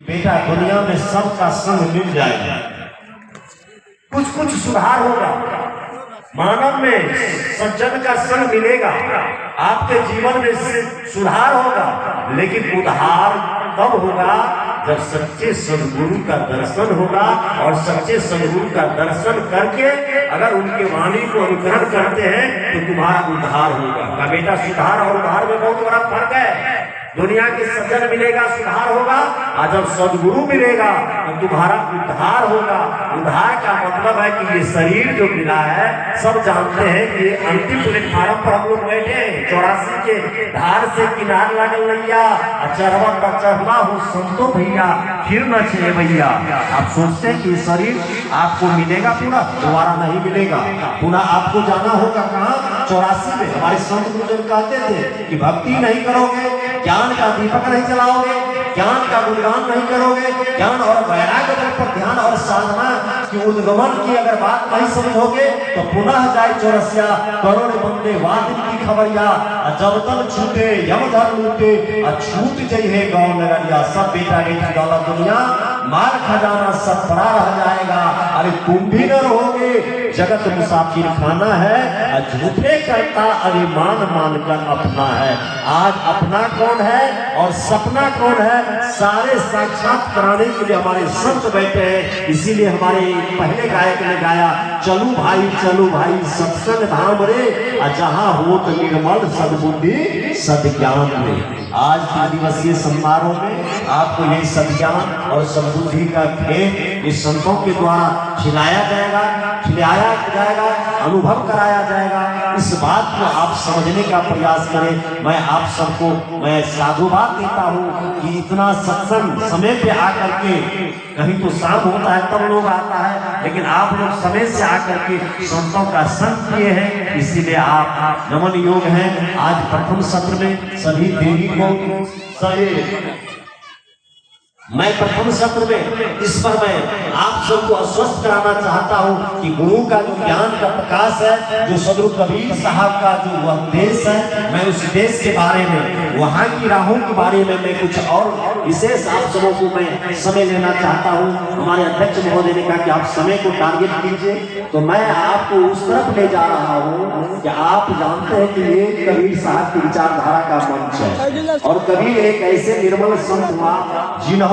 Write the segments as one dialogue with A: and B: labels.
A: बेटा दुनिया में सबका संग मिल जाएगा, कुछ कुछ सुधार होगा, मानव में सज्जन का संग मिलेगा, आपके जीवन में सुधार होगा। लेकिन उद्धार तब होगा जब सच्चे सदगुरु का दर्शन होगा, और सच्चे सदगुरु का दर्शन करके अगर उनके वाणी को अनुकरण करते हैं तो तुम्हारा उद्धार होगा। का बेटा सुधार और उद्धार में बहुत बड़ा फर्क है। दुनिया के सज्जन मिलेगा सुधार होगा, और जब सदगुरु मिलेगा तो तुम्हारा उद्धार होगा। उद्धार का मतलब है कि ये शरीर जो मिला है, सब जानते हैं कि अंतिम प्लेटफार्म पर हम लोग बैठे हैं, 84 के धार से किनार लागल नैया, चढ़वा चढ़वा हो संतो भैया फिर न छे भैया। आप सोचते हैं कि शरीर आपको मिलेगा पूरा, दोबारा नहीं मिलेगा, पुनः आपको जाना होगा कहाँ? 84 में। हमारे संत गुरुजन कहते थे कि भक्ति नहीं करोगे, ज्ञान का दीपक नहीं जलाओगे, ज्ञान का गुणगान नहीं करोगे, ज्ञान और वैराग्य पर ध्यान और साधना की उद्गमन की अगर बात नहीं समझोगे तो पुनः जाए 84 करोड़ बंदे वादिन की खबरिया, जब तक छूटे यम धर्म लूटे, छूट जाइए गाँव नगरिया। सब बेटा बेटी दौलत दुनिया माल खजाना सब पड़ा रह जाएगा। अरे तुम भी न रहोगे, जगत मुसाफिर खाना है, झूठे करता अभिमान मानकर अपना है। आज अपना कौन है और सपना कौन है, सारे साक्षात कराने के लिए हमारे संत बैठे हैं। इसीलिए हमारे पहले गायक ने गाया, चलू भाई सत्संग धाम रे, जहाँ होत निर्मल सद्बुद्धि सद्ज्ञान रे। आज 3 दिवसीय समारोह में आपको यही सद्ज्ञान और सद्बुद्धि का खेल इस संतों के द्वारा खिलाया जाएगा, अनुभव कराया जाएगा। इस बात को आप समझने का प्रयास करें। मैं आप सबको मैं साधुवाद देता हूँ कि इतना सत्संग समय पे आकर के, कहीं तो शाम होता है तब लोग आता है, लेकिन आप लोग समय से आकर के संतों का संग किए हैं, इसीलिए आप नमन योग हैं। आज प्रथम सत्र में सभी देवी को मैं प्रथम सत्र में इस पर मैं आप सबको आश्वस्त कराना चाहता हूं कि गुरु का जो ज्ञान का प्रकाश है, जो सदगुरु कबीर साहब का जो वह देश है, मैं उस देश के बारे में, वहां की राहों के बारे में मैं कुछ और विशेष आप सबों को मैं समय लेना चाहता हूं। हमारे अध्यक्ष महोदय ने कहा कि आप समय को टारगेट कीजिए, तो मैं आपको उस तरफ ले जा रहा हूँ कि आप जानते हैं कि ये कबीर साहब की विचारधारा का मंच है, और कबीर एक ऐसे निर्मल संत हुआ जिन्होंने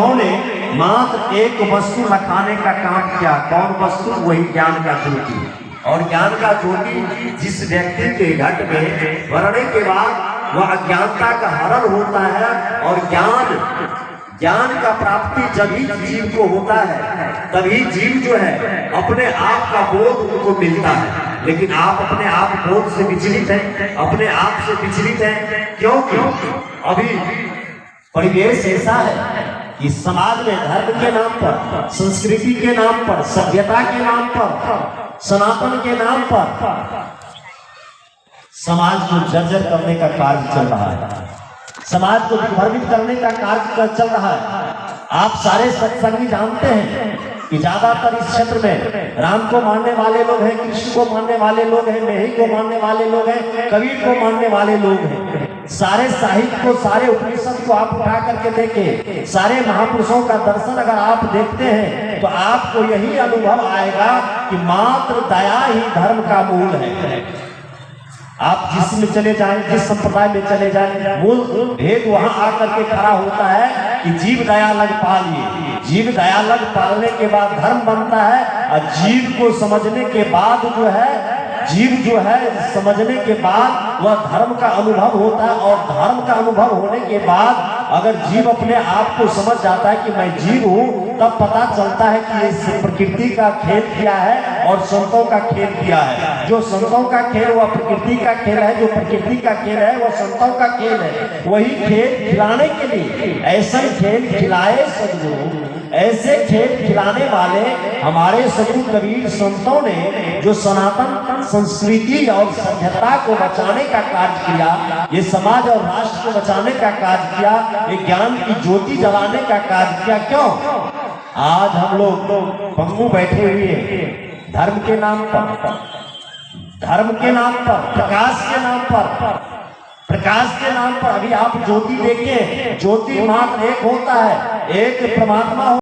A: मात्र एक वस्तु रखाने का काम किया। कौन वस्तु? वही ज्ञान का ज्योति। और ज्ञान का ज्योति जिस व्यक्ति के घट में भरने के बाद वह अज्ञानता का हरण होता है, और ज्ञान का प्राप्ति जब ही जीव को होता है, तभी जीव जो है अपने आप का बोध उनको मिलता है। लेकिन आप अपने आप बोध से विचलित हैं, अपने आप से विचलित हैं। क्यों? अभी परिवेश ऐसा है कि समाज में धर्म के नाम पर, संस्कृति के नाम पर, सभ्यता के नाम पर, सनातन के नाम पर समाज को जर्जर करने का कार्य चल रहा है, समाज को विभ्रमित करने का कार्य चल रहा है। आप सारे सत्संगी जानते हैं कि ज्यादातर इस क्षेत्र में राम को मानने वाले लोग हैं, कृष्ण को मानने वाले लोग हैं, मेही को मानने वाले लोग हैं, कबीर को मानने वाले लोग हैं। सारे साहित्य को, सारे उपनिषद को आप उठा करके देखें, सारे महापुरुषों का दर्शन अगर आप देखते हैं तो आपको यही अनुभव आएगा कि मात्र दया ही धर्म का मूल है। आप जिसमें चले जाएं, जिस संप्रदाय में चले जाएं, मूल भेद वहां आकर के खड़ा होता है कि जीव दया लग पालिए। जीव दया लग पालने के बाद धर्म बनता है, और जीव को समझने के बाद जो है, जीव जो है समझने के बाद वह धर्म का अनुभव होता है। और धर्म का अनुभव होने के बाद अगर जीव अपने आप को समझ जाता है कि मैं जीव हूँ, तब पता चलता है कि ये प्रकृति का खेल किया है और संतों का खेल किया है। जो संतों का खेल वह प्रकृति का खेल है, जो प्रकृति का खेल है वह संतों का खेल है। वही खेल खिलाने के लिए ऐसा खेल खिलाए सदगुरु, ऐसे खेल खिलाने वाले हमारे सदगुरु कबीर संतों ने जो सनातन संस्कृति और सभ्यता को बचाने का कार्य किया, ये समाज और राष्ट्र को बचाने का कार्य किया, ये ज्ञान की ज्योति जलाने का कार्य किया। क्यों? आज हम लोग तो पंगु बैठे हुए हैं धर्म के नाम पर, धर्म के नाम पर, प्रकाश के नाम पर, प्रकाश के नाम पर। अभी आप ज्योति देखिए, ज्योति मात्र एक होता है, एक परमात्मा